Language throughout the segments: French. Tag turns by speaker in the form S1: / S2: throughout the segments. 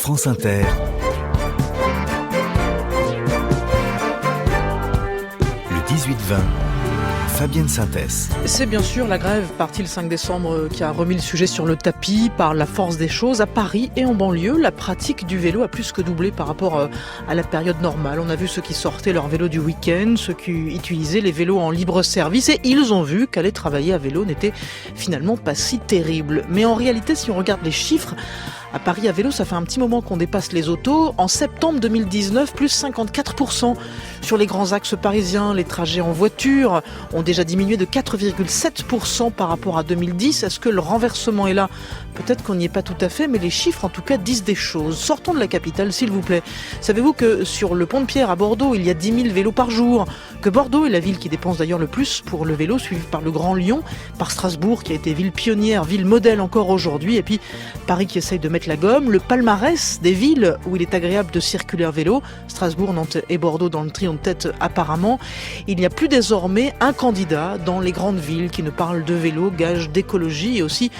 S1: France Inter, le 18-20, Fabienne Synthès.
S2: C'est bien sûr la grève partie le 5 décembre qui a remis le sujet sur le tapis. Par la force des choses, à Paris et en banlieue, la pratique du vélo a plus que doublé par rapport à la période normale. On a vu ceux qui sortaient leur vélo du week-end, ceux qui utilisaient les vélos en libre service, et ils ont vu qu'aller travailler à vélo n'était finalement pas si terrible. Mais en réalité, si on regarde les chiffres, à Paris à vélo, ça fait un petit moment qu'on dépasse les autos. En septembre 2019, plus 54% sur les grands axes parisiens. Les trajets en voiture ont déjà diminué de 4,7% par rapport à 2010. Est-ce que le renversement est là ? Peut-être qu'on n'y est pas tout à fait, mais les chiffres en tout cas disent des choses. Sortons de la capitale, s'il vous plaît. Savez-vous que sur le pont de Pierre à Bordeaux, il y a 10 000 vélos par jour ? Que Bordeaux est la ville qui dépense d'ailleurs le plus pour le vélo, suivi par le Grand Lyon, par Strasbourg qui a été ville pionnière, ville modèle encore aujourd'hui, et puis Paris qui essaye de mettre la gomme. Le palmarès des villes où il est agréable de circuler à vélo, Strasbourg, Nantes et Bordeaux dans le trio de tête apparemment. Il n'y a plus désormais un candidat dans les grandes villes qui ne parle de vélo, gage d'écologie et aussi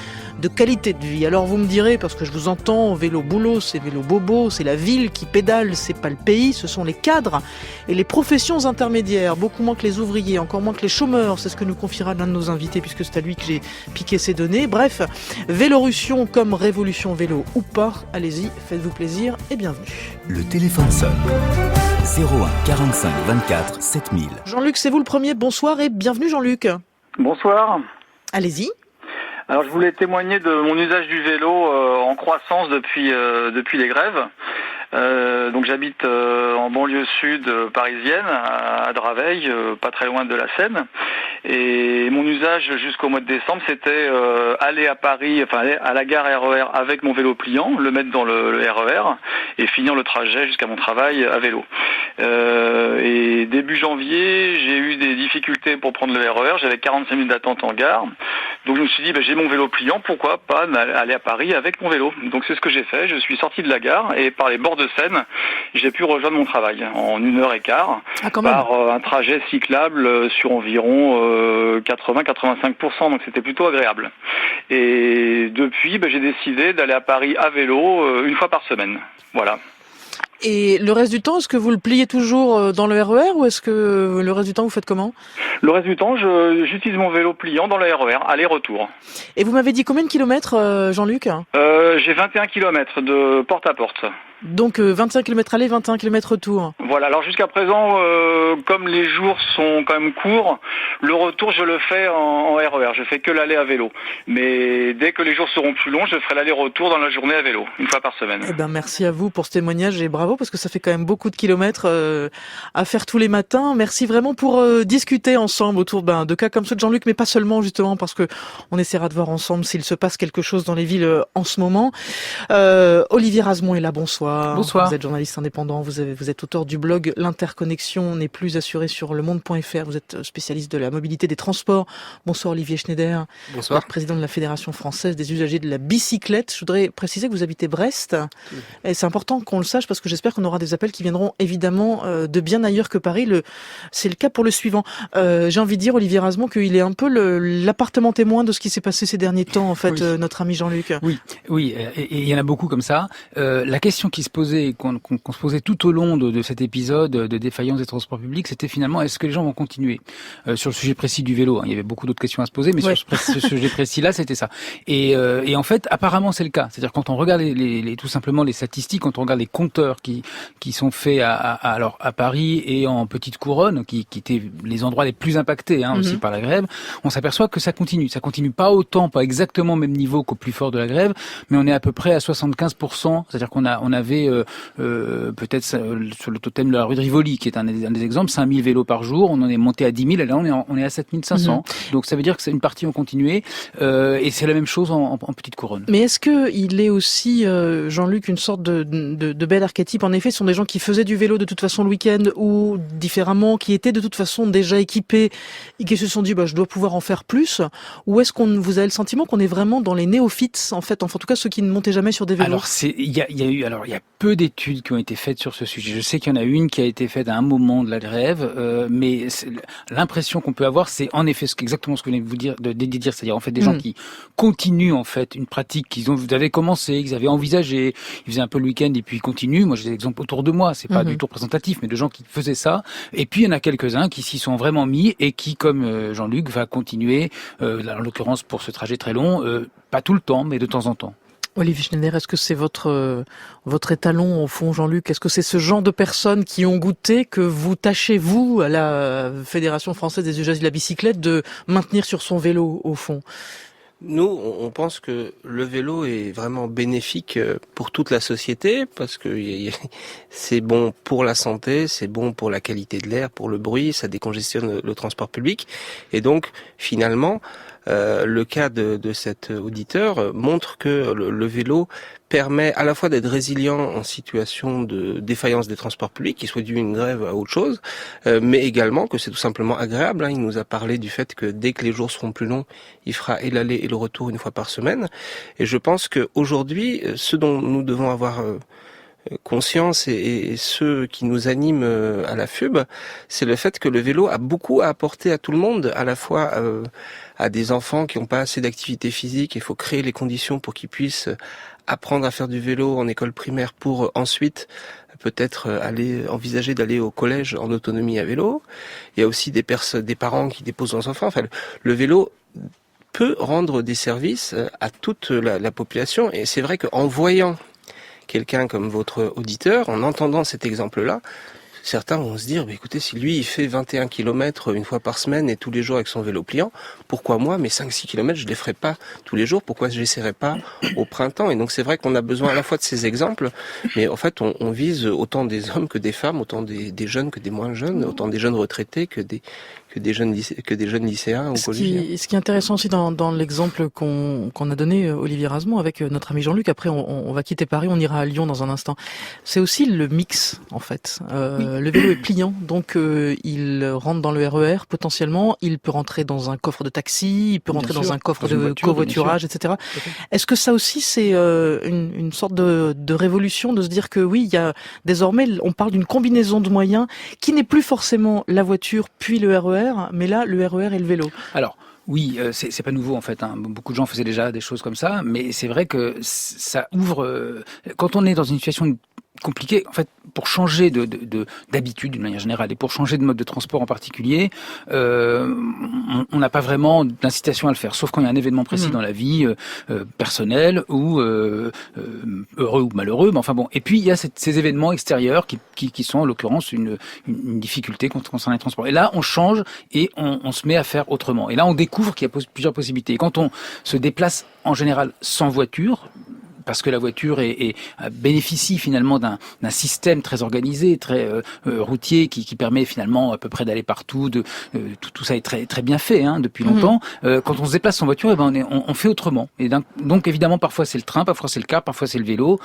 S2: de qualité de vie. Alors vous me direz, parce que je vous entends, vélo boulot, c'est vélo bobo, c'est la ville qui pédale, c'est pas le pays, ce sont les cadres et les professions intermédiaires, beaucoup moins que les ouvriers, encore moins que les chômeurs, c'est ce que nous confiera l'un de nos invités puisque c'est à lui que j'ai piqué ces données. Bref, Vélorussion comme révolution vélo ou pas, allez-y, faites-vous plaisir et bienvenue.
S1: Le téléphone sonne. 01 45 24 7000.
S2: Jean-Luc, c'est vous le premier, bonsoir et bienvenue Jean-Luc.
S3: Bonsoir.
S2: Allez-y.
S3: Alors je voulais témoigner de mon usage du vélo en croissance depuis les grèves. Donc j'habite en banlieue sud parisienne, à Draveil, pas très loin de la Seine. Et mon usage jusqu'au mois de décembre, c'était aller à Paris, enfin aller à la gare RER avec mon vélo pliant, le mettre dans le RER et finir le trajet jusqu'à mon travail à vélo. Et début janvier, j'ai eu des difficultés pour prendre le RER, j'avais 45 minutes d'attente en gare. Donc je me suis dit, j'ai mon vélo pliant, pourquoi pas aller à Paris avec mon vélo. Donc c'est ce que j'ai fait, je suis sorti de la gare et par les bords de Seine, j'ai pu rejoindre mon travail en 1h15 par un trajet cyclable sur environ 80-85%, donc c'était plutôt agréable. Et depuis, j'ai décidé d'aller à Paris à vélo une fois par semaine. Voilà.
S2: Et le reste du temps, est-ce que vous le pliez toujours dans le RER ou est-ce que le reste du temps vous faites comment ?
S3: Le reste du temps, j'utilise mon vélo pliant dans le RER, aller-retour.
S2: Et vous m'avez dit combien de kilomètres, Jean-Luc ?
S3: J'ai 21 kilomètres de porte à porte.
S2: Donc 25 km aller, 21 km retour.
S3: Voilà, alors jusqu'à présent, comme les jours sont quand même courts, le retour je le fais en RER, je fais que l'aller à vélo. Mais dès que les jours seront plus longs, je ferai l'aller-retour dans la journée à vélo, une fois par semaine.
S2: Eh ben merci à vous pour ce témoignage et bravo parce que ça fait quand même beaucoup de kilomètres à faire tous les matins. Merci vraiment pour discuter ensemble autour de cas comme ceux de Jean-Luc, mais pas seulement justement parce que on essaiera de voir ensemble s'il se passe quelque chose dans les villes en ce moment. Olivier Razemont est là, bonsoir.
S4: Bonsoir.
S2: Vous êtes journaliste indépendant, vous êtes auteur du blog L'interconnexion n'est plus assurée sur lemonde.fr. Vous êtes spécialiste de la mobilité des transports. Bonsoir Olivier Schneider.
S4: Bonsoir.
S2: Vous êtes président de la Fédération française des usagers de la bicyclette. Je voudrais préciser que vous habitez Brest. Et c'est important qu'on le sache parce que j'espère qu'on aura des appels qui viendront évidemment de bien ailleurs que Paris. C'est le cas pour le suivant. J'ai envie de dire, Olivier Razemont, qu'il est un peu l'appartement témoin de ce qui s'est passé ces derniers temps, en fait, oui. Notre ami Jean-Luc.
S4: Oui, et il y en a beaucoup comme ça. La question qui se posait, qu'on se posait tout au long de cet épisode de défaillance des transports publics, c'était finalement est-ce que les gens vont continuer sur le sujet précis du vélo. Il y avait beaucoup d'autres questions à se poser, mais sur ce sujet précis-là, c'était ça. Et en fait, apparemment, c'est le cas. C'est-à-dire quand on regarde tout simplement les statistiques, quand on regarde les compteurs qui sont faits à Paris et en petite couronne, qui étaient les endroits les plus impactés aussi par la grève, on s'aperçoit que ça continue. Ça continue pas pas exactement au même niveau qu'au plus fort de la grève, mais on est à peu près à 75%. C'est-à-dire qu'on avait peut-être sur le totem de la rue de Rivoli, qui est un des exemples, 5000 vélos par jour, on en est monté à 10 000, et là on est à 7500. Donc ça veut dire que c'est une partie ont continué, et c'est la même chose en petite couronne.
S2: Mais est-ce que il est aussi, Jean-Luc, une sorte de bel archétype type, en effet, sont des gens qui faisaient du vélo de toute façon le week-end ou différemment, qui étaient de toute façon déjà équipés et qui se sont dit, je dois pouvoir en faire plus? Ou est-ce vous avez le sentiment qu'on est vraiment dans les néophytes, en fait, enfin, en tout cas, ceux qui ne montaient jamais sur des vélos?
S4: Alors, il y a peu d'études qui ont été faites sur ce sujet. Je sais qu'il y en a une qui a été faite à un moment de la grève, mais l'impression qu'on peut avoir, c'est en effet exactement ce que vous venez de dire, c'est-à-dire en fait des gens qui continuent en fait une pratique qu'ils avaient commencé, qu'ils avaient envisagé, ils faisaient un peu le week-end et puis ils continuent. Moi, j'ai des exemples autour de moi, c'est pas du tout représentatif, mais de gens qui faisaient ça. Et puis il y en a quelques-uns qui s'y sont vraiment mis et qui, comme Jean-Luc, va continuer, en l'occurrence pour ce trajet très long, pas tout le temps, mais de temps en temps.
S2: Olivier Schneider, est-ce que c'est votre étalon au fond, Jean-Luc? Est-ce que c'est ce genre de personnes qui ont goûté que vous tâchez, vous, à la Fédération française des usagers de la bicyclette, de maintenir sur son vélo, au fond?
S5: Nous, on pense que le vélo est vraiment bénéfique pour toute la société parce que c'est bon pour la santé, c'est bon pour la qualité de l'air, pour le bruit, ça décongestionne le transport public. Et donc, finalement, le cas de cet auditeur montre que le vélo permet à la fois d'être résilient en situation de défaillance des transports publics, qu'il soit dû à une grève à autre chose, mais également que c'est tout simplement agréable. Il nous a parlé du fait que dès que les jours seront plus longs, il fera et l'aller et le retour une fois par semaine. Et je pense qu'aujourd'hui, ce dont nous devons avoir conscience et ceux qui nous animent à la FUB, c'est le fait que le vélo a beaucoup à apporter à tout le monde, à la fois à des enfants qui n'ont pas assez d'activité physique. Il faut créer les conditions pour qu'ils puissent apprendre à faire du vélo en école primaire pour ensuite peut-être envisager d'aller au collège en autonomie à vélo. Il y a aussi des parents qui déposent leurs enfants. Enfin, le vélo peut rendre des services à toute la population. Et c'est vrai qu'en voyant quelqu'un comme votre auditeur, en entendant cet exemple-là, certains vont se dire, écoutez, si lui, il fait 21 km une fois par semaine et tous les jours avec son vélo pliant, pourquoi moi, mes 5-6 km, je les ferai pas tous les jours? Pourquoi je les essaierai pas au printemps? Et donc, c'est vrai qu'on a besoin à la fois de ces exemples, mais en fait, on vise autant des hommes que des femmes, autant des jeunes que des moins jeunes, autant des jeunes retraités que des jeunes lycéens ou collégiens.
S2: Ce qui est intéressant aussi dans l'exemple qu'on a donné, Olivier Rasmont, avec notre ami Jean-Luc, après on va quitter Paris, on ira à Lyon dans un instant. C'est aussi le mix, en fait. Le vélo est pliant, donc il rentre dans le RER potentiellement, il peut rentrer dans un coffre de taxi, il peut rentrer dans un coffre de covoiturage, etc. Est-ce que ça aussi c'est une sorte de révolution de se dire que oui, il y a désormais, on parle d'une combinaison de moyens qui n'est plus forcément la voiture puis le RER, mais là, le RER et le vélo.
S4: Alors, oui, c'est pas nouveau en fait. Beaucoup de gens faisaient déjà des choses comme ça, mais c'est vrai que ça ouvre. Quand on est dans une situation compliquée, en fait, pour changer d'habitude d'une manière générale et pour changer de mode de transport en particulier, on n'a pas vraiment d'incitation à le faire, sauf quand il y a un événement précis dans la vie personnelle ou heureux ou malheureux. Mais enfin bon. Et puis il y a ces événements extérieurs qui sont en l'occurrence une difficulté concernant les transports. Et là, on change et on se met à faire autrement. Et là, on découvre qu'il y a plusieurs possibilités. Et quand on se déplace en général sans voiture, parce que la voiture bénéficie finalement d'un système très organisé, très routier, qui permet finalement à peu près d'aller partout. Tout ça est très très bien fait depuis longtemps. Quand on se déplace en voiture, on fait autrement. Et donc évidemment, parfois c'est le train, parfois c'est le car, parfois c'est le vélo,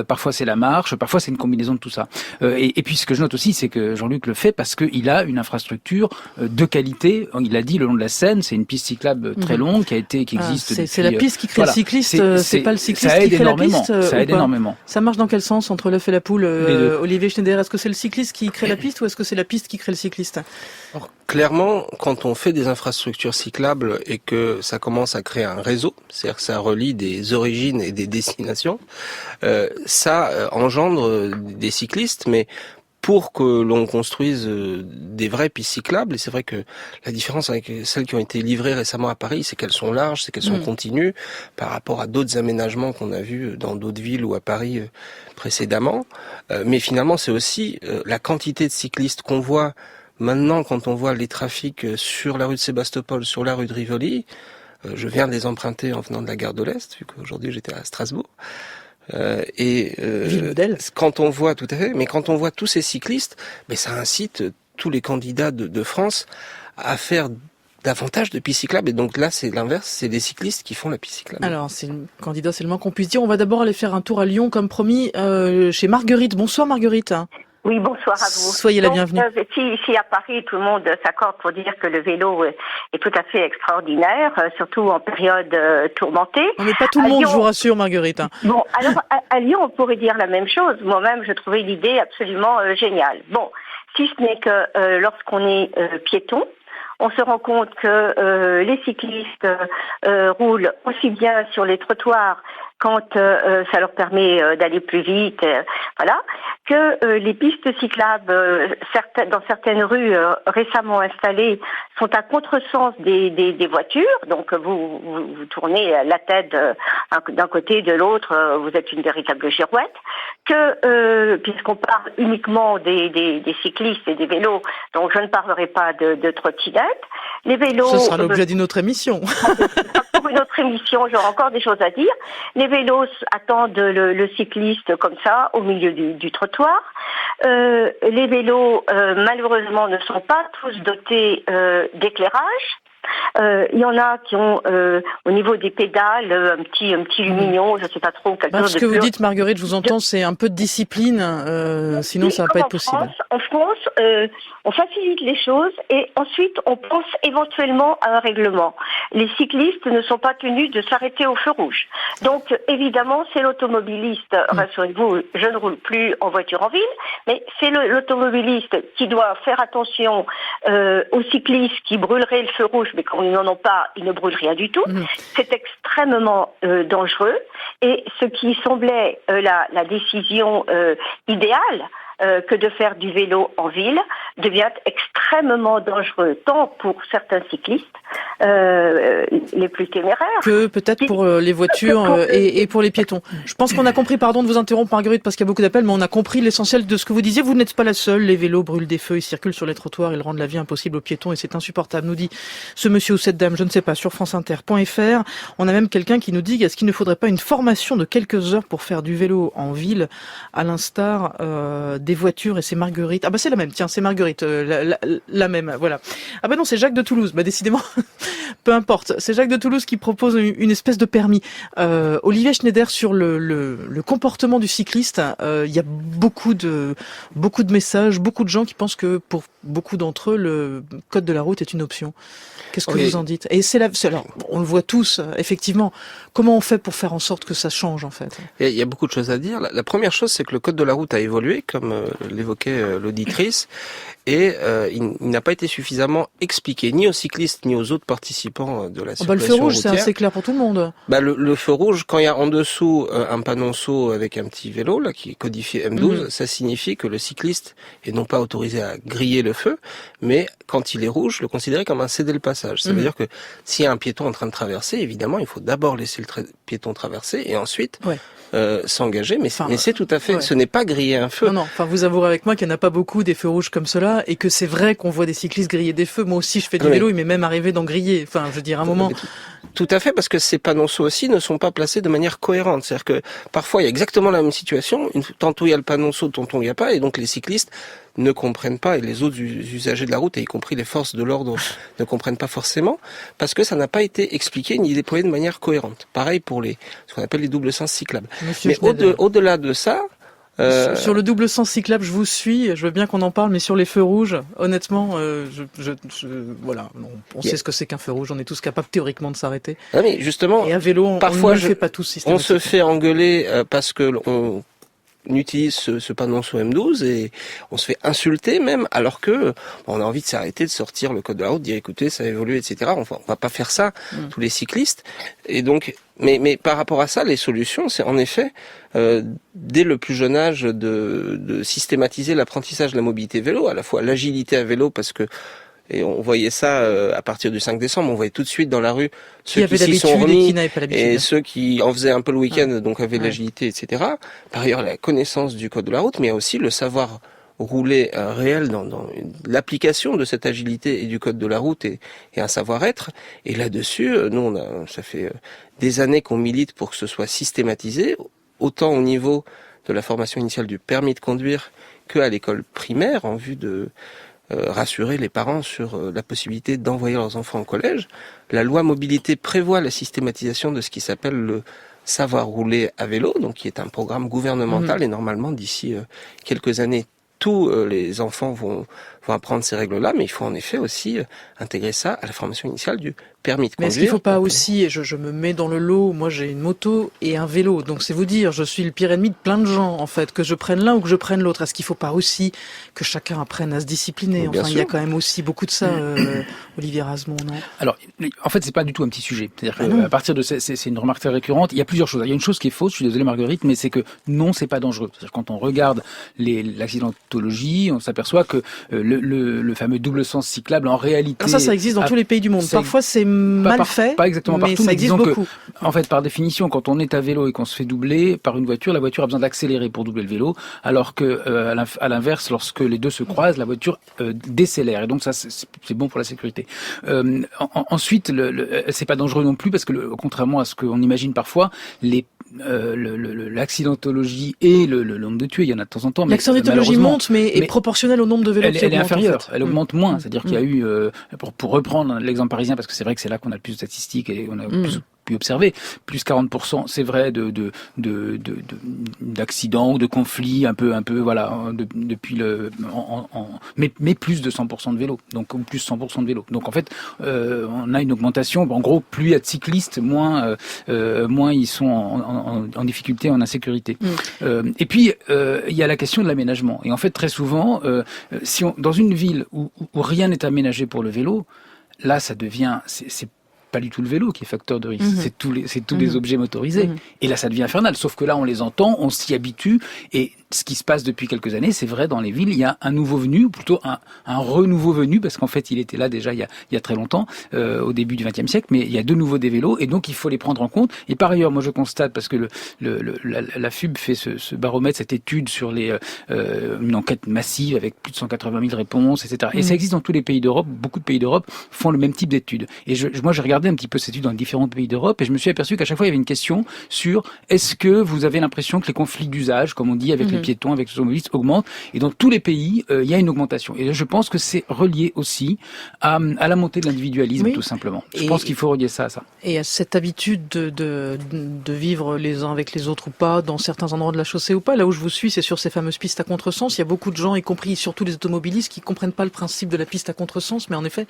S4: parfois c'est la marche, parfois c'est une combinaison de tout ça. Et puis ce que je note aussi, c'est que Jean-Luc le fait parce qu'il a une infrastructure de qualité. Il l'a dit, le long de la Seine, c'est une piste cyclable très longue qui existe depuis.
S2: C'est la piste qui crée le cycliste, c'est pas le cycliste qui crée la piste.
S4: Ça aide énormément.
S2: Ça marche dans quel sens entre l'œuf et la poule, Olivier Schneider? Est-ce que c'est le cycliste qui crée la piste ou est-ce que c'est la piste qui crée le cycliste?
S5: Alors, clairement, quand on fait des infrastructures cyclables et que ça commence à créer un réseau, c'est-à-dire que ça relie des origines et des destinations, ça engendre des cyclistes, mais pour que l'on construise des vraies pistes cyclables, et c'est vrai que la différence avec celles qui ont été livrées récemment à Paris, c'est qu'elles sont larges, c'est qu'elles sont continues par rapport à d'autres aménagements qu'on a vus dans d'autres villes ou à Paris précédemment. Mais finalement, c'est aussi la quantité de cyclistes qu'on voit maintenant quand on voit les trafics sur la rue de Sébastopol, sur la rue de Rivoli. Je viens de les emprunter en venant de la gare de l'Est, vu qu'aujourd'hui j'étais à Strasbourg. Quand on voit tout à fait, mais quand on voit tous ces cyclistes, ça incite tous les candidats de France à faire davantage de pistes cyclables. Et donc là, c'est l'inverse, c'est les cyclistes qui font la piste cyclable.
S2: Alors, candidat, c'est le moins qu'on puisse dire. On va d'abord aller faire un tour à Lyon, comme promis, chez Marguerite. Bonsoir Marguerite.
S6: Oui, bonsoir à vous.
S2: Soyez la bienvenue.
S6: Ici à Paris, tout le monde s'accorde pour dire que le vélo est tout à fait extraordinaire, surtout en période tourmentée.
S2: Non, mais pas tout le monde, je vous rassure Marguerite.
S6: Bon, alors à Lyon, on pourrait dire la même chose. Moi-même, je trouvais l'idée absolument géniale. Bon, si ce n'est que lorsqu'on est piéton, on se rend compte que les cyclistes roulent aussi bien sur les trottoirs quand ça leur permet d'aller plus vite, voilà, que les pistes cyclables, dans certaines rues récemment installées, sont à contresens des voitures. Donc vous tournez la tête d'un côté et de l'autre, vous êtes une véritable girouette. Que puisqu'on parle uniquement des cyclistes et des vélos, donc je ne parlerai pas de trottinettes. Les vélos.
S2: Ce sera l'objet d'une autre émission.
S6: Pour une autre émission, j'aurai encore des choses à dire. Les vélos attendent le cycliste comme ça, au milieu du trottoir. Les vélos, malheureusement, ne sont pas tous dotés d'éclairage. Il y en a qui ont au niveau des pédales un petit lumignon, je ne sais pas trop.
S2: Ce que vous dites, Marguerite, je vous entends, c'est un peu de discipline, sinon ça va pas être possible.
S6: En France, on facilite les choses et ensuite on pense éventuellement à un règlement. Les cyclistes ne sont pas tenus de s'arrêter au feu rouge. Donc évidemment, c'est l'automobiliste, rassurez-vous, je ne roule plus en voiture en ville, mais c'est l'automobiliste qui doit faire attention aux cyclistes qui brûleraient le feu rouge, mais quand ils n'en ont pas, ils ne brûlent rien du tout. C'est extrêmement dangereux et ce qui semblait la décision idéale, que de faire du vélo en ville, devient extrêmement dangereux, tant pour certains cyclistes, les plus téméraires,
S2: que peut-être pour les voitures et pour les piétons. Je pense qu'on a compris, pardon de vous interrompre Marguerite, parce qu'il y a beaucoup d'appels, mais on a compris l'essentiel de ce que vous disiez. Vous n'êtes pas la seule, les vélos brûlent des feux, ils circulent sur les trottoirs, ils rendent la vie impossible aux piétons et c'est insupportable, nous dit ce monsieur ou cette dame, je ne sais pas, sur franceinter.fr. On a même quelqu'un qui nous dit, est-ce qu'il ne faudrait pas une formation de quelques heures pour faire du vélo en ville, à l'instar des voitures? Et c'est Marguerite. Ah bah c'est la même, tiens, c'est Marguerite, la même, voilà. Ah bah non, c'est Jacques de Toulouse, bah décidément, peu importe. C'est Jacques de Toulouse qui propose une espèce de permis. Olivier Schneider, sur le comportement du cycliste, il y a beaucoup de messages, beaucoup de gens qui pensent que pour beaucoup d'entre eux, le code de la route est une option. Qu'est-ce que vous en dites? Et alors, on le voit tous, effectivement. Comment on fait pour faire en sorte que ça change, en fait?
S5: Il y a beaucoup de choses à dire. La première chose, c'est que le code de la route a évolué, comme l'évoquait l'auditrice, et il n'a pas été suffisamment expliqué, ni aux cyclistes, ni aux autres participants de la circulation
S2: le feu rouge,
S5: routière.
S2: c'est assez clair pour tout le monde.
S5: Le feu rouge, quand il y a en dessous un panonceau avec un petit vélo, là, qui est codifié M12, ça signifie que le cycliste est non pas autorisé à griller le feu, mais quand il est rouge, le considérer comme un céder le passage. Ça veut dire que s'il y a un piéton en train de traverser, évidemment, il faut d'abord laisser le piéton traverser et ensuite s'engager. Mais c'est tout à fait, ce n'est pas griller un feu.
S2: Non, vous avouerez avec moi qu'il n'y en a pas beaucoup des feux rouges comme cela et que c'est vrai qu'on voit des cyclistes griller des feux. Moi aussi, je fais du vélo, il m'est même arrié d'en griller. Enfin, je veux dire, à un moment...
S5: Tout à fait, parce que ces panonceaux aussi ne sont pas placés de manière cohérente. C'est-à-dire que parfois il y a exactement la même situation, tantôt il y a le panonceau, tantôt il n'y a pas, et donc les cyclistes ne comprennent pas, et les autres usagers de la route, et y compris les forces de l'ordre, ne comprennent pas forcément, parce que ça n'a pas été expliqué ni déployé de manière cohérente. Pareil pour ce qu'on appelle les doubles sens cyclables. Mais au-delà de ça...
S2: Sur le double sens cyclable, je vous suis. Je veux bien qu'on en parle, mais sur les feux rouges, honnêtement, voilà, on sait ce que c'est qu'un feu rouge. On est tous capables théoriquement de s'arrêter.
S5: Ah mais justement,
S2: et à vélo,
S5: parfois,
S2: on ne le fait pas tous systématiquement.
S5: On se fait engueuler parce que on utilise ce panonceau M12 et on se fait insulter même, alors que on a envie de s'arrêter, de sortir le code de la route, de dire écoutez, ça a évolué, etc. On va pas faire ça, tous les cyclistes. Et donc, mais par rapport à ça, les solutions, c'est en effet dès le plus jeune âge de systématiser l'apprentissage de la mobilité vélo, à la fois l'agilité à vélo, parce que et on voyait ça à partir du 5 décembre, on voyait tout de suite dans la rue ceux qui s'y sont remis et ceux qui en faisaient un peu le week-end, donc avaient de l'agilité, etc. Par ailleurs, la connaissance du code de la route, mais il y a aussi le savoir rouler réel dans l'application de cette agilité et du code de la route et un savoir-être. Et là-dessus, nous, ça fait des années qu'on milite pour que ce soit systématisé, autant au niveau de la formation initiale du permis de conduire qu'à l'école primaire, en vue de rassurer les parents sur la possibilité d'envoyer leurs enfants au collège. La loi mobilité prévoit la systématisation de ce qui s'appelle le savoir rouler à vélo, donc qui est un programme gouvernemental et normalement d'ici quelques années tous les enfants vont apprendre ces règles-là, mais il faut en effet aussi intégrer ça à la formation initiale du permis de conduire.
S2: Mais est-ce qu'il ne faut pas aussi, et je me mets dans le lot, moi j'ai une moto et un vélo, donc c'est vous dire, je suis le pire ennemi de plein de gens en fait, que je prenne l'un ou que je prenne l'autre. Est-ce qu'il ne faut pas aussi que chacun apprenne à se discipliner? Enfin, il y a quand même aussi beaucoup de ça, Olivier Rasmont, non?
S4: Alors, en fait, c'est pas du tout un petit sujet. C'est-à-dire qu'à partir de c'est une remarque très récurrente. Il y a plusieurs choses. Il y a une chose qui est fausse. Je suis désolé, Marguerite, mais c'est que non, c'est pas dangereux. C'est-à-dire quand on regarde l'accidentologie, on s'aperçoit que le fameux double sens cyclable, en réalité,
S2: alors ça existe dans tous les pays du monde. Parfois, c'est mal fait.
S4: Pas exactement
S2: mais
S4: partout,
S2: ça
S4: mais
S2: existe
S4: disons
S2: beaucoup.
S4: que, en fait, par définition, quand on est à vélo et qu'on se fait doubler par une voiture, la voiture a besoin d'accélérer pour doubler le vélo, alors que à l'inverse, lorsque les deux se croisent, la voiture décélère. Et donc ça, c'est bon pour la sécurité. Ensuite, c'est pas dangereux non plus parce que, contrairement à ce qu'on imagine parfois, l'accidentologie et le nombre de tués, il y en a de temps en temps.
S2: L'accidentologie monte, mais est proportionnelle au nombre de vélos.
S4: Elle est inférieure. En fait. Elle augmente moins. C'est-à-dire qu'il y a eu, pour reprendre l'exemple parisien, parce que c'est vrai que c'est là qu'on a le plus de statistiques et on a pu observer, plus 40%, c'est vrai, d'accidents ou de conflits, un peu, voilà, depuis mais plus de 100% de vélos. Donc, ou plus 100% de vélos. Donc, en fait, on a une augmentation. En gros, plus il y a de cyclistes, moins ils sont en difficulté, en insécurité. Et puis, il y a la question de l'aménagement. Et en fait, très souvent, dans une ville où rien n'est aménagé pour le vélo, là, ça devient, c'est pas du tout le vélo qui est facteur de risque, c'est tous les objets motorisés. Et là, ça devient infernal. Sauf que là, on les entend, on s'y habitue. Et ce qui se passe depuis quelques années, c'est vrai, dans les villes, il y a un nouveau venu, ou plutôt un renouveau venu, parce qu'en fait, il était là déjà il y a très longtemps, au début du XXe siècle, mais il y a de nouveau des vélos, et donc il faut les prendre en compte. Et par ailleurs, moi, je constate, parce que la FUB fait ce baromètre, cette étude sur une enquête massive avec plus de 180 000 réponses, etc. Et ça existe dans tous les pays d'Europe. Beaucoup de pays d'Europe font le même type d'études. Et moi, j'ai regardé un petit peu cette étude dans différents pays d'Europe, et je me suis aperçu qu'à chaque fois, il y avait une question sur est-ce que vous avez l'impression que les conflits d'usage, comme on dit, avec les piétons, avec les automobilistes, augmentent. Et dans tous les pays, il y a une augmentation. Et je pense que c'est relié aussi à la montée de l'individualisme, tout simplement. Je pense qu'il faut relier ça à ça.
S2: Et à cette habitude de vivre les uns avec les autres ou pas, dans certains endroits de la chaussée ou pas. Là où je vous suis, c'est sur ces fameuses pistes à contresens. Il y a beaucoup de gens, y compris surtout les automobilistes, qui comprennent pas le principe de la piste à contresens. Mais en effet,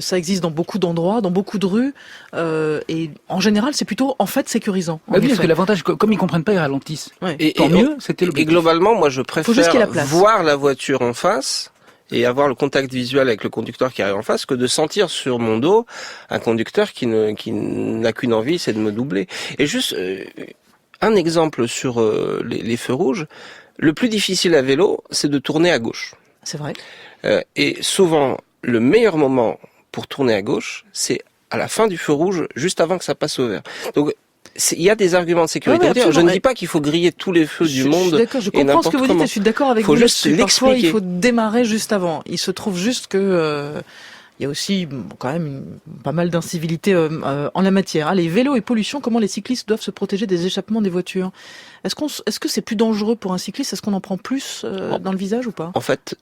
S2: ça existe dans beaucoup d'endroits, dans beaucoup de rues. Et en général, c'est plutôt, en fait, sécurisant.
S4: Oui, parce que l'avantage, comme ils comprennent pas, ils ralentissent.
S2: Ouais.
S5: Et
S4: tant mieux, c'était l'objectif.
S5: Et globalement, moi, je préfère voir la voiture en face et avoir le contact visuel avec le conducteur qui arrive en face que de sentir sur mon dos un conducteur qui n'a qu'une envie, c'est de me doubler. Et juste un exemple sur les feux rouges. Le plus difficile à vélo, c'est de tourner à gauche.
S2: C'est vrai.
S5: Et souvent, le meilleur moment pour tourner à gauche, c'est à la fin du feu rouge, juste avant que ça passe au vert. Donc, il y a des arguments de sécurité. Je ne dis pas qu'il faut griller tous les feux du monde.
S2: D'accord, je comprends ce que vous dites et je suis d'accord avec vous.
S5: Il faut juste l'expliquer.
S2: Parfois, il faut démarrer juste avant. Il se trouve juste que il y a aussi quand même pas mal d'incivilité en la matière. Allez, vélo et pollution, comment les cyclistes doivent se protéger des échappements des voitures? Est-ce que c'est plus dangereux pour un cycliste? Est-ce qu'on en prend plus dans le visage ou pas?
S5: En fait,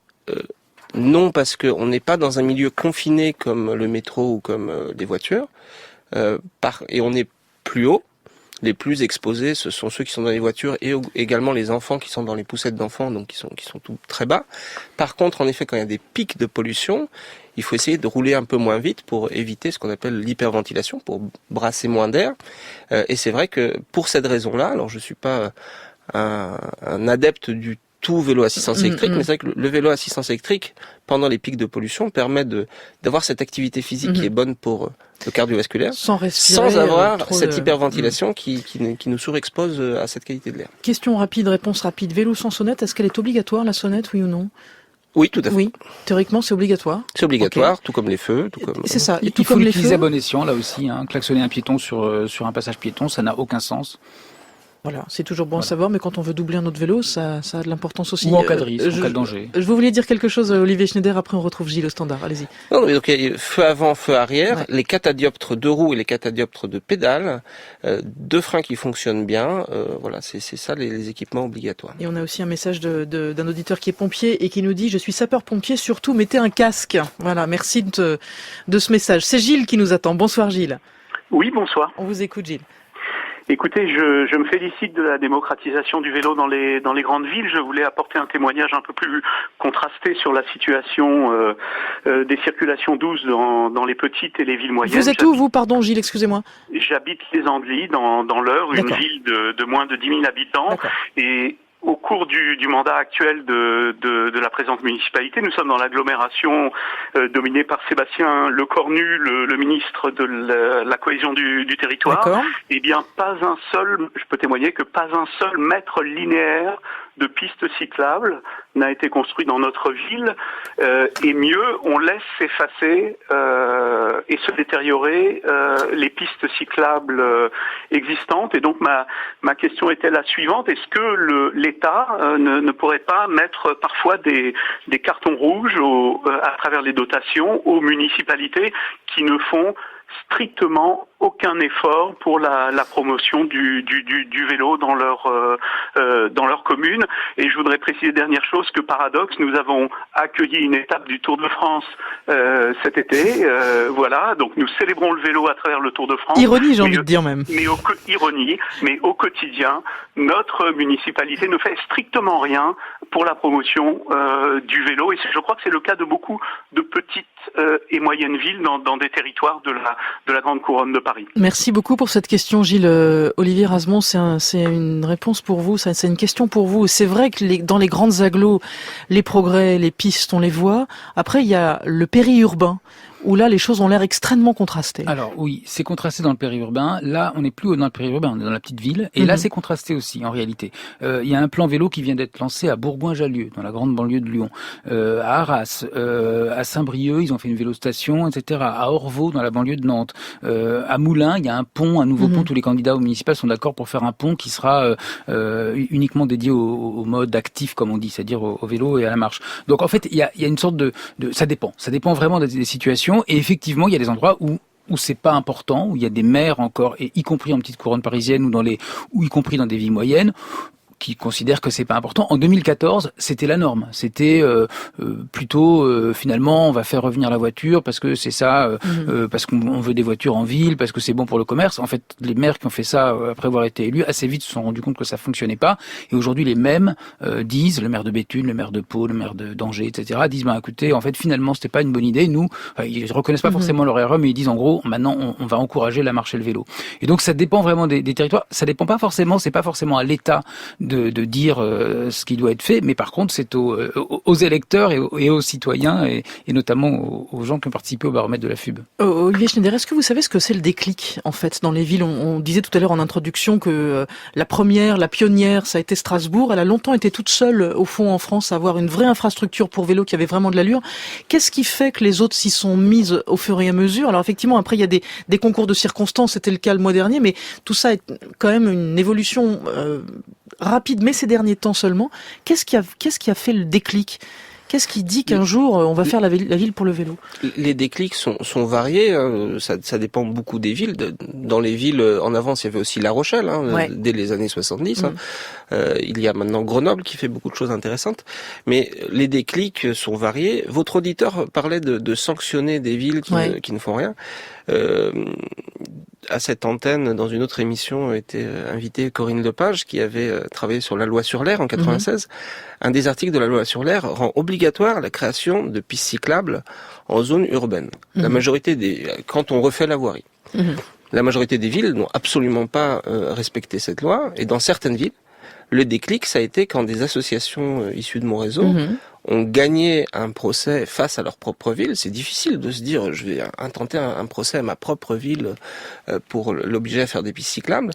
S5: non, parce qu'on n'est pas dans un milieu confiné comme le métro ou comme des voitures. Et on est plus haut. Les plus exposés, ce sont ceux qui sont dans les voitures et également les enfants qui sont dans les poussettes d'enfants, donc qui sont tout très bas. Par contre, en effet, quand il y a des pics de pollution, il faut essayer de rouler un peu moins vite pour éviter ce qu'on appelle l'hyperventilation, pour brasser moins d'air. Et c'est vrai que pour cette raison-là, alors je suis pas un adepte du tout vélo assistance électrique, mais c'est vrai que le vélo assistance électrique, pendant les pics de pollution, permet d'avoir cette activité physique qui est bonne pour le cardiovasculaire, sans avoir cette hyperventilation qui nous surexpose à cette qualité de l'air.
S2: Question rapide, réponse rapide. Vélo sans sonnette, est-ce qu'elle est obligatoire, la sonnette, oui ou non?
S5: Oui, tout à fait.
S2: Oui, théoriquement, c'est obligatoire.
S5: C'est obligatoire, tout comme les feux, tout comme.
S2: C'est ça.
S4: Et tout comme les feux. À bon escient, là aussi, klaxonner un piéton sur un passage piéton, ça n'a aucun sens.
S2: Voilà, c'est toujours bon à savoir, mais quand on veut doubler un autre vélo, ça a de l'importance aussi.
S4: Ou encadrer, en cas de danger.
S2: Vous vouliez dire quelque chose, Olivier Schneider, après on retrouve Gilles au standard, allez-y.
S5: Non, mais donc feu avant, feu arrière, les catadioptres de roue et les catadioptres de pédale, deux freins qui fonctionnent bien, voilà, c'est ça les équipements obligatoires.
S2: Et on a aussi un message d'un auditeur qui est pompier et qui nous dit « Je suis sapeur-pompier, surtout mettez un casque ». Voilà, merci de ce message. C'est Gilles qui nous attend. Bonsoir Gilles.
S7: Oui, bonsoir.
S2: On vous écoute Gilles.
S7: Écoutez, je me félicite de la démocratisation du vélo dans les grandes villes. Je voulais apporter un témoignage un peu plus contrasté sur la situation des circulations douces dans les petites et les villes moyennes.
S2: Vous êtes où, vous, pardon Gilles, excusez-moi?
S7: J'habite les Andelys, dans l'Eure, une ville de moins de 10 000 habitants. Et au cours du mandat actuel de la présente municipalité, nous sommes dans l'agglomération dominée par Sébastien Lecornu, le ministre de la cohésion du territoire. Eh bien, je peux témoigner que pas un seul mètre linéaire de pistes cyclables n'a été construit dans notre ville, et mieux, on laisse s'effacer et se détériorer les pistes cyclables existantes. Et donc ma question était la suivante: est-ce que l'État ne pourrait pas mettre parfois des cartons rouges à travers les dotations aux municipalités qui ne font strictement aucun effort pour la promotion du vélo dans leur commune? Et je voudrais préciser dernière chose, que paradoxe, nous avons accueilli une étape du Tour de France cet été, voilà, donc nous célébrons le vélo à travers le Tour de France.
S2: Ironie, j'ai envie de dire même.
S7: Mais au quotidien, notre municipalité ne fait strictement rien pour la promotion du vélo, et je crois que c'est le cas de beaucoup de petites et moyennes villes dans des territoires de la grande couronne de Paris.
S2: Merci beaucoup pour cette question, Gilles. Olivier Rasmont, c'est une réponse pour vous, c'est une question pour vous. C'est vrai que dans les grandes agglos, les progrès, les pistes, on les voit. Après, il y a le périurbain, où là, les choses ont l'air extrêmement contrastées.
S4: Alors oui, c'est contrasté dans le périurbain. Là, on n'est plus dans le périurbain, on est dans la petite ville. Et là, c'est contrasté aussi, en réalité. Il y a un plan vélo qui vient d'être lancé à Bourgoin-Jallieu, dans la grande banlieue de Lyon. À Arras, à Saint-Brieuc, ils ont fait une vélostation, etc. À Orvaux, dans la banlieue de Nantes. À Moulins, il y a un pont, un nouveau pont. Tous les candidats au municipal sont d'accord pour faire un pont qui sera uniquement dédié au mode actif, comme on dit, c'est-à-dire au vélo et à la marche. Donc en fait, il y a une sorte de ça dépend vraiment des situations. Et effectivement, il y a des endroits où c'est pas important, où il y a des maires encore, et y compris en petite couronne parisienne ou y compris dans des villes moyennes, qui considèrent que c'est pas important. En 2014, c'était la norme. C'était plutôt finalement on va faire revenir la voiture parce que c'est ça, parce qu'on veut des voitures en ville, parce que c'est bon pour le commerce. En fait, les maires qui ont fait ça après avoir été élus, assez vite se sont rendus compte que ça fonctionnait pas. Et aujourd'hui, les mêmes disent, le maire de Béthune, le maire de Pau, le maire d'Angers, etc., disent écoutez, en fait, finalement, c'était pas une bonne idée. Nous, ils reconnaissent pas forcément leur erreur, mais ils disent en gros, maintenant, on va encourager la marche et le vélo. Et donc, ça dépend vraiment des territoires. Ça dépend pas forcément. C'est pas forcément à l'État de dire ce qui doit être fait, mais par contre c'est aux électeurs et aux citoyens et notamment aux gens qui ont participé au baromètre de la FUB.
S2: Olivier Schneider, est-ce que vous savez ce que c'est le déclic en fait dans les villes? On disait tout à l'heure en introduction que la pionnière, ça a été Strasbourg. Elle a longtemps été toute seule au fond en France à avoir une vraie infrastructure pour vélo qui avait vraiment de l'allure. Qu'est-ce qui fait que les autres s'y sont mises au fur et à mesure? Alors effectivement, après il y a des concours de circonstances, c'était le cas le mois dernier, mais tout ça est quand même une évolution rapide, mais ces derniers temps seulement. Qu'est-ce qui a fait le déclic? Qu'est-ce qui dit qu'un jour on va faire la ville pour le vélo? Les
S5: déclics sont variés. Ça dépend beaucoup des villes. Dans les villes en avance, il y avait aussi La Rochelle, dès les années 70. Il y a maintenant Grenoble qui fait beaucoup de choses intéressantes. Mais les déclics sont variés. Votre auditeur parlait de sanctionner des villes qui ne font rien. À cette antenne, dans une autre émission, était invitée Corinne Lepage, qui avait travaillé sur la loi sur l'air en 96. Un des articles de la loi sur l'air rend obligatoire la création de pistes cyclables en zone urbaine. La majorité quand on refait la voirie. La majorité des villes n'ont absolument pas respecté cette loi, et dans certaines villes, le déclic, ça a été quand des associations issues de mon réseau ont gagné un procès face à leur propre ville. C'est difficile de se dire, je vais intenter un procès à ma propre ville pour l'obliger à faire des pistes cyclables.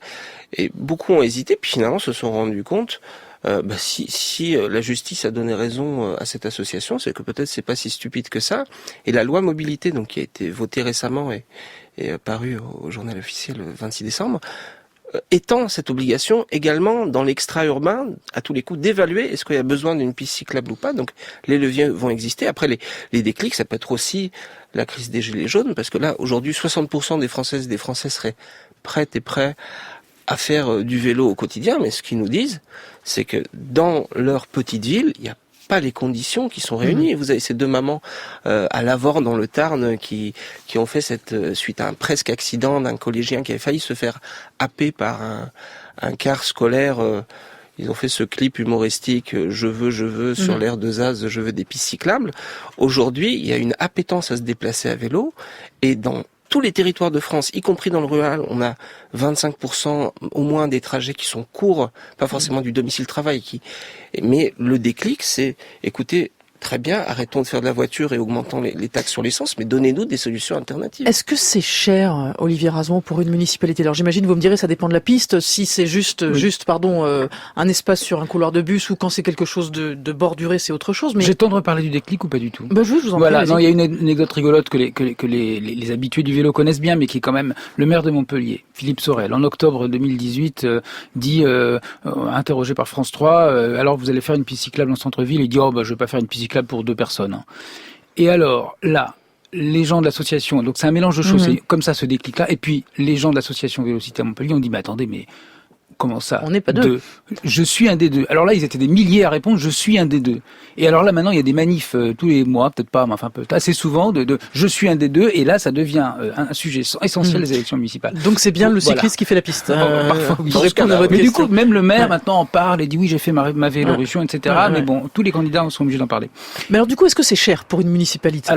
S5: Et beaucoup ont hésité, puis finalement se sont rendus compte, si la justice a donné raison à cette association, c'est que peut-être c'est pas si stupide que ça. Et la loi mobilité, donc qui a été votée récemment et parue au journal officiel le 26 décembre, étend cette obligation également dans l'extra-urbain, à tous les coups, d'évaluer est-ce qu'il y a besoin d'une piste cyclable ou pas. Donc les leviers vont exister. Après, les déclics, ça peut être aussi la crise des gilets jaunes, parce que là, aujourd'hui, 60% des Françaises et des Français seraient prêtes et prêts à faire du vélo au quotidien. Mais ce qu'ils nous disent, c'est que dans leur petite ville, il y a pas les conditions qui sont réunies. Vous avez ces deux mamans à Lavore dans le Tarn qui ont fait suite à un presque accident d'un collégien qui avait failli se faire happer par un car scolaire. Ils ont fait ce clip humoristique je veux sur l'air de Zaz, je veux des pistes cyclables. Aujourd'hui, il y a une appétence à se déplacer à vélo, et dans tous les territoires de France, y compris dans le rural, on a 25% au moins des trajets qui sont courts, pas forcément du domicile-travail. Mais le déclic, c'est, écoutez, très bien, arrêtons de faire de la voiture et augmentons les taxes sur l'essence, mais donnez-nous des solutions alternatives.
S2: Est-ce que c'est cher, Olivier Razon, pour une municipalité? Alors j'imagine, vous me direz, ça dépend de la piste. Si c'est juste un espace sur un couloir de bus, ou quand c'est quelque chose de borduré, c'est autre chose. Mais
S4: j'ai tendre à parler du déclic ou pas du tout?
S2: Je vous en prie.
S4: Voilà, non, il y a une anecdote rigolote que les habitués du vélo connaissent bien, mais qui est quand même le maire de Montpellier, Philippe Sorel, en octobre 2018, dit, interrogé par France 3, alors vous allez faire une piste cyclable en centre-ville? Il dit, je vais pas faire une piste cyclable pour 2 personnes. Et alors, là, les gens de l'association, donc c'est un mélange de choses, c'est comme ça ce déclic-là, et puis les gens de l'association Vélocité à Montpellier ont dit, mais attendez, mais comment ça?
S2: On n'est pas deux.
S4: Je suis un des deux. Alors là, ils étaient des milliers à répondre, je suis un des deux. Et alors là, maintenant, il y a des manifs tous les mois, peut-être pas, mais enfin peut-être assez souvent, de je suis un des deux, et là, ça devient un sujet essentiel des élections municipales.
S2: Donc c'est bien le cycliste qui fait la piste.
S4: Parfois, oui. Mais du coup, même le maire maintenant en parle et dit oui, j'ai fait ma Vélorution, etc. Mais bon, tous les candidats sont obligés d'en parler.
S2: Mais alors du coup, est-ce que c'est cher pour une municipalité?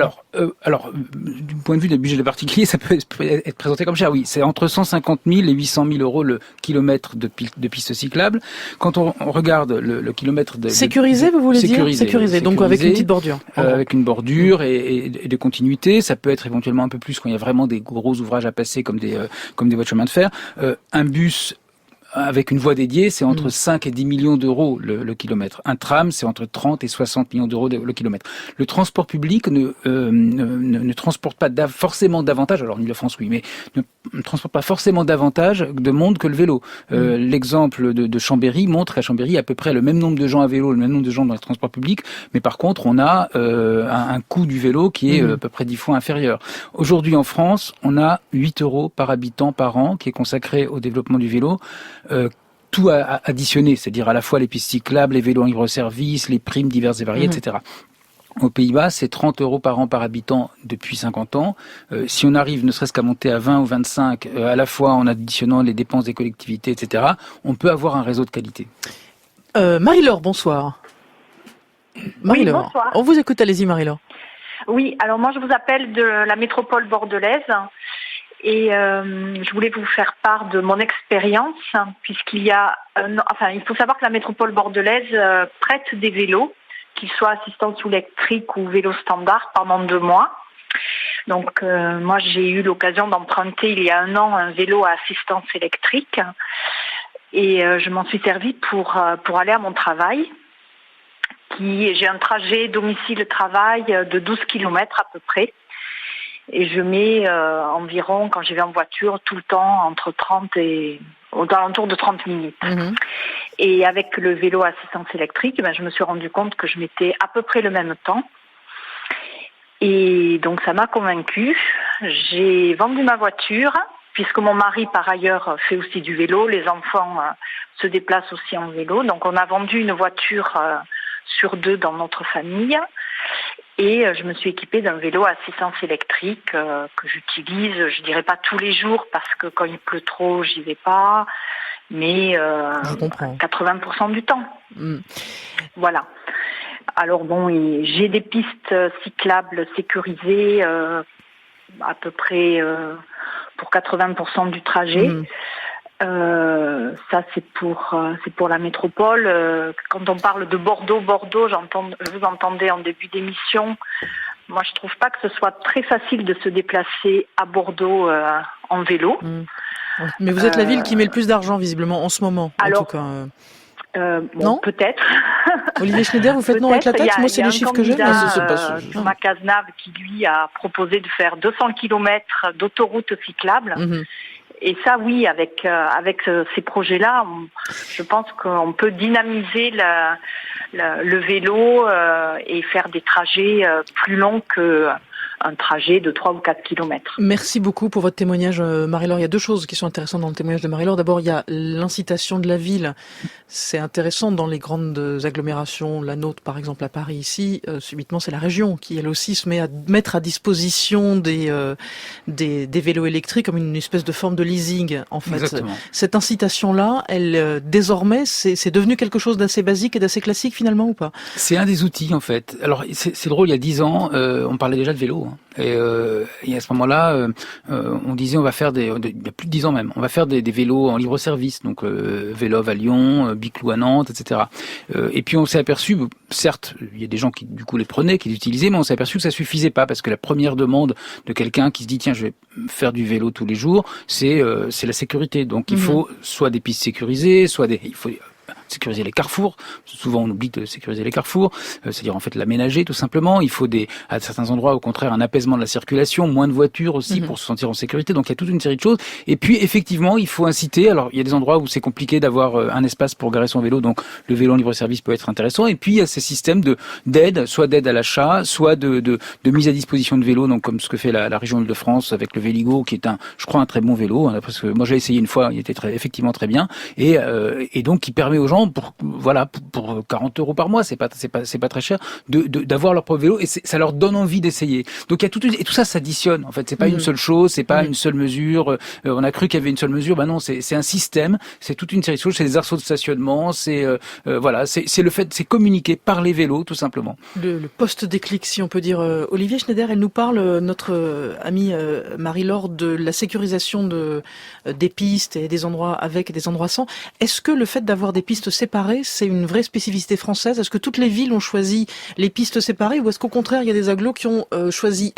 S4: Alors, du point de vue des budgets des particuliers, ça peut être présenté comme cher. Oui, c'est entre 150 000 et 800 000 euros le kilomètre de piste cyclable. Quand on regarde le kilomètre
S2: sécurisé, vous voulez dire? Sécurisé, donc avec une petite bordure.
S4: Avec une bordure et de continuité. Ça peut être éventuellement un peu plus quand il y a vraiment des gros ouvrages à passer comme des voies de chemin de fer. Un bus avec une voie dédiée, c'est entre 5 et 10 millions d'euros le kilomètre. Un tram, c'est entre 30 et 60 millions d'euros le kilomètre. Le transport public ne transporte pas forcément davantage, alors en Ile-de-France oui, mais ne transporte pas forcément davantage de monde que le vélo. L'exemple de Chambéry montre qu'à Chambéry, il y a à peu près le même nombre de gens à vélo, le même nombre de gens dans les transports publics, mais par contre, on a un coût du vélo qui est à peu près 10 fois inférieur. Aujourd'hui, en France, on a 8 euros par habitant par an qui est consacré au développement du vélo. Tout additionné, c'est-à-dire à la fois les pistes cyclables, les vélos en libre-service, les primes diverses et variées, etc. Aux Pays-Bas, c'est 30 euros par an par habitant depuis 50 ans. Si on arrive ne serait-ce qu'à monter à 20 ou 25, à la fois en additionnant les dépenses des collectivités, etc., on peut avoir un réseau de qualité.
S2: Marie-Laure, bonsoir. Marie-Laure,
S8: bonsoir.
S2: On vous écoute, allez-y Marie-Laure.
S8: Oui, alors moi je vous appelle de la métropole bordelaise. Et je voulais vous faire part de mon expérience, puisqu'il y a, il faut savoir que la métropole bordelaise prête des vélos, qu'ils soient assistance électrique ou vélo standard, pendant 2 mois. Donc moi j'ai eu l'occasion d'emprunter il y a 1 an un vélo à assistance électrique, et je m'en suis servie pour aller à mon travail. J'ai un trajet domicile-travail de 12 km à peu près. Et je mets environ, quand j'y vais en voiture, tout le temps entre 30 et aux alentours de 30 minutes. Et avec le vélo à assistance électrique, je me suis rendu compte que je mettais à peu près le même temps. Et donc ça m'a convaincue. J'ai vendu ma voiture, puisque mon mari par ailleurs fait aussi du vélo. Les enfants se déplacent aussi en vélo. Donc on a vendu une voiture sur 2 dans notre famille. Et je me suis équipée d'un vélo à assistance électrique que j'utilise, je dirais pas tous les jours parce que quand il pleut trop, j'y vais pas, mais 80% du temps. Voilà. Alors bon, j'ai des pistes cyclables sécurisées à peu près pour 80% du trajet. Ça c'est pour la métropole. Quand on parle de Bordeaux, je vous entendais en début d'émission. Moi, je trouve pas que ce soit très facile de se déplacer à Bordeaux en vélo.
S2: Mais vous êtes la ville qui met le plus d'argent visiblement en ce moment.
S8: Alors,
S2: en tout cas,
S8: non, peut-être.
S2: Olivier Schneider, vous faites non avec la tête? Moi, c'est les chiffres que j'ai.
S8: Thomas Cazenave qui lui a proposé de faire 200 km d'autoroute cyclable. Et ça, oui, avec ces projets-là, je pense qu'on peut dynamiser le vélo et faire des trajets plus longs qu'un trajet de 3 ou 4 kilomètres.
S2: Merci beaucoup pour votre témoignage, Marie-Laure. Il y a deux choses qui sont intéressantes dans le témoignage de Marie-Laure. D'abord, il y a l'incitation de la ville. C'est intéressant dans les grandes agglomérations, la nôtre par exemple à Paris ici, subitement c'est la région qui elle aussi se met à mettre à disposition des vélos électriques comme une espèce de forme de leasing en fait.
S4: Exactement.
S2: Cette incitation-là, elle désormais c'est devenu quelque chose d'assez basique et d'assez classique finalement ou pas?
S4: C'est un des outils en fait. Alors c'est drôle, il y a 10 ans, on parlait déjà de vélo. Hein. Et à ce moment-là, on disait on va faire il y a plus de 10 ans même, on va faire des vélos en libre service, donc Vélov à Lyon, Biclou à Nantes, etc. Et puis on s'est aperçu, certes, il y a des gens qui du coup les prenaient, qui les utilisaient, mais on s'est aperçu que ça suffisait pas parce que la première demande de quelqu'un qui se dit tiens je vais faire du vélo tous les jours, c'est la sécurité. Donc il faut soit des pistes sécurisées, soit il faut sécuriser les carrefours. Souvent, on oublie de sécuriser les carrefours, c'est-à-dire en fait l'aménager tout simplement. Il faut à certains endroits, au contraire, un apaisement de la circulation, moins de voitures aussi pour se sentir en sécurité. Donc il y a toute une série de choses. Et puis effectivement, il faut inciter. Alors il y a des endroits où c'est compliqué d'avoir un espace pour garer son vélo, donc le vélo en libre service peut être intéressant. Et puis il y a ces systèmes d'aide, soit d'aide à l'achat, soit de mise à disposition de vélos, donc comme ce que fait la région Île-de-France avec le Véligo, qui est je crois un très bon vélo, hein, parce que moi j'ai essayé une fois, il était effectivement très bien, et donc qui permet aux gens pour 40 € par mois, c'est pas très cher, d'avoir leur propre vélo, et ça leur donne envie d'essayer. Donc il y a et tout ça s'additionne. En fait, c'est pas une seule chose, c'est pas une seule mesure. On a cru qu'il y avait une seule mesure, non, c'est un système, c'est toute une série de choses, c'est des arceaux de stationnement, c'est le fait, c'est communiquer par les vélos tout simplement.
S2: Le post-déclic, si on peut dire. Olivier Schneider, elle nous parle, notre amie Marie-Laure, de la sécurisation des pistes et des endroits avec et des endroits sans. Est-ce que le fait d'avoir des pistes séparées, c'est une vraie spécificité française? Est-ce que toutes les villes ont choisi les pistes séparées, ou est-ce qu'au contraire il y a des agglos qui ont choisi,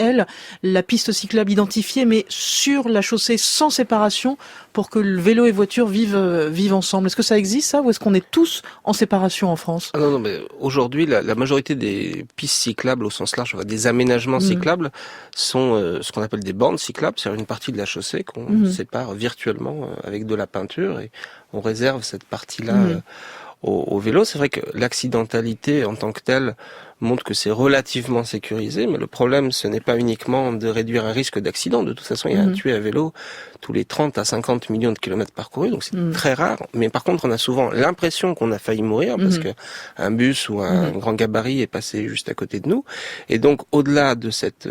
S2: la piste cyclable identifiée mais sur la chaussée sans séparation pour que le vélo et voiture vivent ensemble? Est-ce que ça existe ça, ou est-ce qu'on est tous en séparation en France?
S5: Non, mais aujourd'hui la majorité des pistes cyclables au sens large, des aménagements cyclables sont ce qu'on appelle des bornes cyclables, c'est-à-dire une partie de la chaussée qu'on sépare virtuellement avec de la peinture, et on réserve cette partie-là au vélo. C'est vrai que l'accidentalité en tant que telle montre que c'est relativement sécurisé, mais le problème, ce n'est pas uniquement de réduire un risque d'accident. De toute façon, il y a un tué à vélo tous les 30 à 50 millions de kilomètres parcourus, donc c'est très rare. Mais par contre, on a souvent l'impression qu'on a failli mourir parce que un bus ou un grand gabarit est passé juste à côté de nous. Et donc, au-delà de cette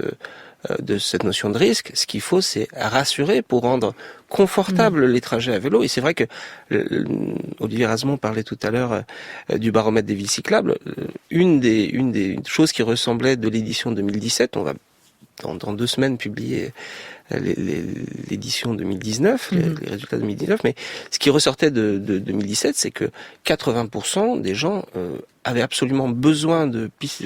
S5: notion de risque, ce qu'il faut, c'est rassurer pour rendre confortable les trajets à vélo. Et c'est vrai que Olivier Razemont parlait tout à l'heure du baromètre des villes cyclables. Une des choses qui ressemblait de l'édition 2017, on va dans 2 semaines publier l'édition 2019, les résultats 2019, mais ce qui ressortait de 2017, c'est que 80% des gens avaient absolument besoin de pistes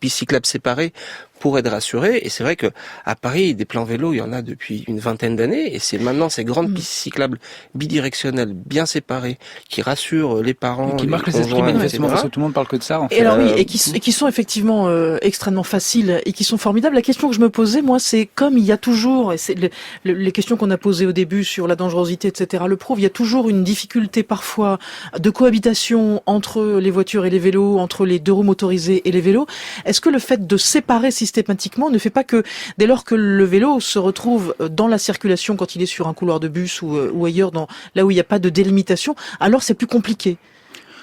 S5: cyclables séparées pour être rassurés. Et c'est vrai que à Paris, des plans vélo, il y en a depuis une vingtaine d'années, et c'est maintenant ces grandes pistes cyclables bidirectionnelles, bien séparées, qui rassurent les parents,
S4: et qui marquent les esprits
S5: conjoints,
S4: manifestement,
S5: etc.
S4: parce que tout le monde parle que de ça. En fait.
S2: Et alors oui, et qui sont effectivement extrêmement faciles et qui sont formidables. La question que je me posais, moi, c'est comme il y a toujours, et c'est les questions qu'on a posées au début sur la dangerosité, etc., le prouvent, il y a toujours une difficulté parfois de cohabitation entre les voitures et les vélos, entre les 2 roues motorisées et les vélos. Est-ce que le fait de séparer systématiquement ne fait pas que, dès lors que le vélo se retrouve dans la circulation quand il est sur un couloir de bus ou ailleurs, là où il n'y a pas de délimitation, alors c'est plus compliqué?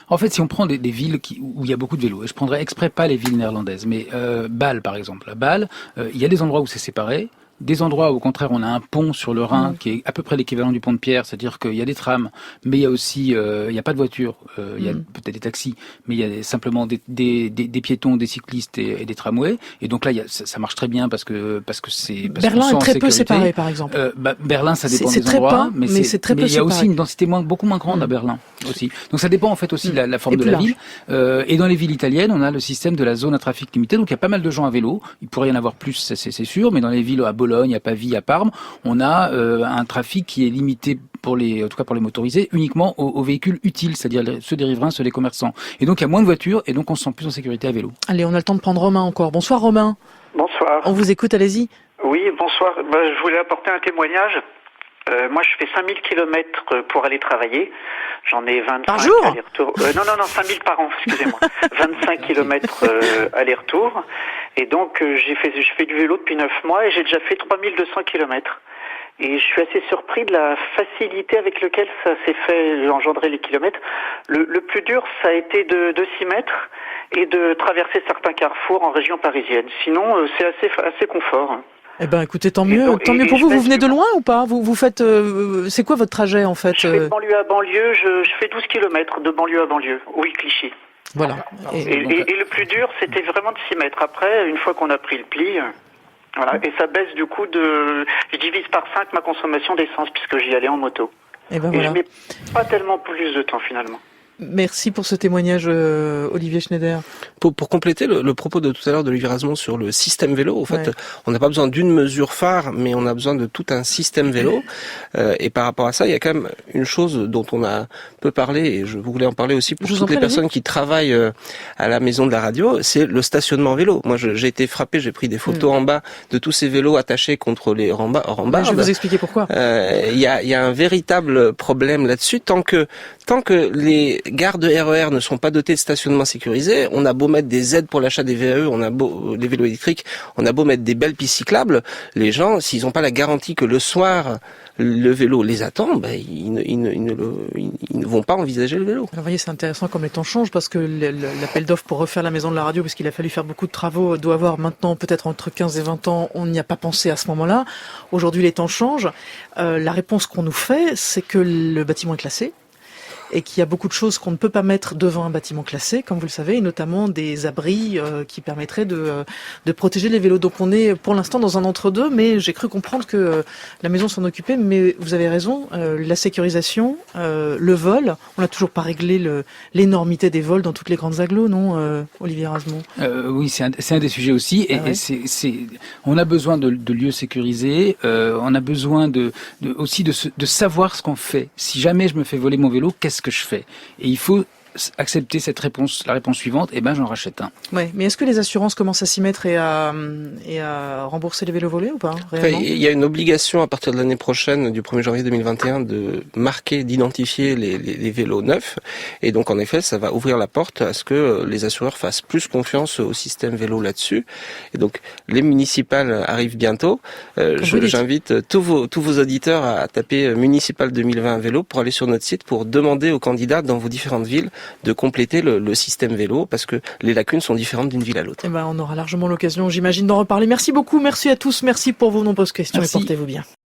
S4: En fait, si on prend des villes où il y a beaucoup de vélos, et je prendrais exprès pas les villes néerlandaises, mais Bâle par exemple. À Bâle, il y a des endroits où c'est séparé, des endroits où au contraire on a un pont sur le Rhin qui est à peu près l'équivalent du pont de Pierre, c'est-à-dire qu'il y a des trams, mais il y a aussi il y a pas de voitures, il y a peut-être des taxis, mais il y a simplement des piétons, des cyclistes et des tramways, et donc là ça marche très bien parce que c'est
S2: Berlin est très peu séparé par exemple.
S4: Berlin, ça dépend
S2: des
S4: endroits,
S2: mais c'est très peu
S4: il y a
S2: séparé.
S4: aussi une densité beaucoup moins grande à Berlin aussi. Donc ça dépend en fait aussi de la forme de la ville. Et dans les villes italiennes, on a le système de la zone à trafic limité, donc il y a pas mal de gens à vélo. Il pourrait y en avoir plus, c'est sûr, mais dans les villes à Bologne, à Pavie, à Parme, on a un trafic qui est limité en tout cas pour les motorisés, uniquement aux véhicules utiles, c'est-à-dire ceux des riverains, ceux des commerçants. Et donc il y a moins de voitures, et donc on se sent plus en sécurité à vélo.
S2: Allez, on a le temps de prendre Romain encore. Bonsoir Romain.
S9: Bonsoir.
S2: On vous écoute, allez-y.
S9: Oui, bonsoir. Je voulais apporter un témoignage. Moi, je fais 5000 km pour aller travailler. J'en ai 25
S2: par jour
S9: aller-retour. Non, 5000 par an, excusez-moi. 25 km aller-retour. Et donc, je fais du vélo depuis 9 mois et j'ai déjà fait 3200 km. Et je suis assez surpris de la facilité avec laquelle ça s'est fait engendrer les kilomètres. Le plus dur, ça a été de s'y mettre et de traverser certains carrefours en région parisienne. Sinon, c'est assez confort.
S2: Eh ben, écoutez, tant mieux pour vous. Vous venez de loin ou pas? Vous faites, c'est quoi votre trajet en fait?
S9: Je fais de banlieue à banlieue. Je fais 12 km de banlieue à banlieue. Oui, Clichy.
S2: Voilà.
S9: Et le plus dur, c'était vraiment de s'y mettre. Après, une fois qu'on a pris le pli, voilà. Et ça baisse du coup je divise par 5 ma consommation d'essence puisque j'y allais en moto.
S2: Et ben voilà.
S9: Je mets pas tellement plus de temps finalement.
S2: Merci pour ce témoignage, Olivier Schneider.
S5: Pour compléter le propos de tout à l'heure d'Olivier Rasmont sur le système vélo, en fait, on n'a pas besoin d'une mesure phare, mais on a besoin de tout un système vélo. Et par rapport à ça, il y a quand même une chose dont on a peu parlé, et je voulais en parler aussi pour toutes les personnes qui travaillent à la maison de la radio, c'est le stationnement vélo. Moi, j'ai été frappé, j'ai pris des photos en bas de tous ces vélos attachés contre les rambardes.
S2: Je vais vous expliquer pourquoi.
S5: Il y a un véritable problème là-dessus. Tant que les gares de RER ne sont pas dotées de stationnement sécurisé, on a beau mettre des aides pour l'achat des VAE, les vélos électriques, on a beau mettre des belles pistes cyclables, les gens, s'ils n'ont pas la garantie que le soir le vélo les attend, ils ne vont pas envisager le vélo.
S2: Alors, vous voyez, c'est intéressant comme les temps changent parce que l'appel d'offres pour refaire la maison de la radio, parce qu'il a fallu faire beaucoup de travaux, doit avoir maintenant peut-être entre 15 et 20 ans. On n'y a pas pensé à ce moment-là. Aujourd'hui, les temps changent. La réponse qu'on nous fait, c'est que le bâtiment est classé. Et qu'il y a beaucoup de choses qu'on ne peut pas mettre devant un bâtiment classé, comme vous le savez, et notamment des abris qui permettraient de protéger les vélos. Donc on est pour l'instant dans un entre-deux, mais j'ai cru comprendre que la maison s'en occupait. Mais vous avez raison, la sécurisation, le vol, on n'a toujours pas réglé l'énormité des vols dans toutes les grandes agglos, non, Olivier Rasmont?
S4: Oui, c'est un des sujets aussi. On a besoin de lieux sécurisés, on a besoin aussi de savoir ce qu'on fait. Si jamais je me fais voler mon vélo, qu'est-ce que je fais? Et il faut accepter la réponse suivante, j'en rachète un.
S2: Ouais, mais est-ce que les assurances commencent à s'y mettre et à rembourser les vélos volés ou pas, réellement?
S5: Il y a une obligation à partir de l'année prochaine, du 1er janvier 2021, d'identifier les vélos neufs. Et donc, en effet, ça va ouvrir la porte à ce que les assureurs fassent plus confiance au système vélo là-dessus. Et donc, les municipales arrivent bientôt. J'invite tous vos auditeurs à taper municipal 2020 vélo pour aller sur notre site pour demander aux candidats dans vos différentes villes de compléter le système vélo parce que les lacunes sont différentes d'une ville à l'autre.
S2: On aura largement l'occasion, j'imagine, d'en reparler. Merci beaucoup, merci à tous, merci pour vos nombreuses questions et portez-vous bien.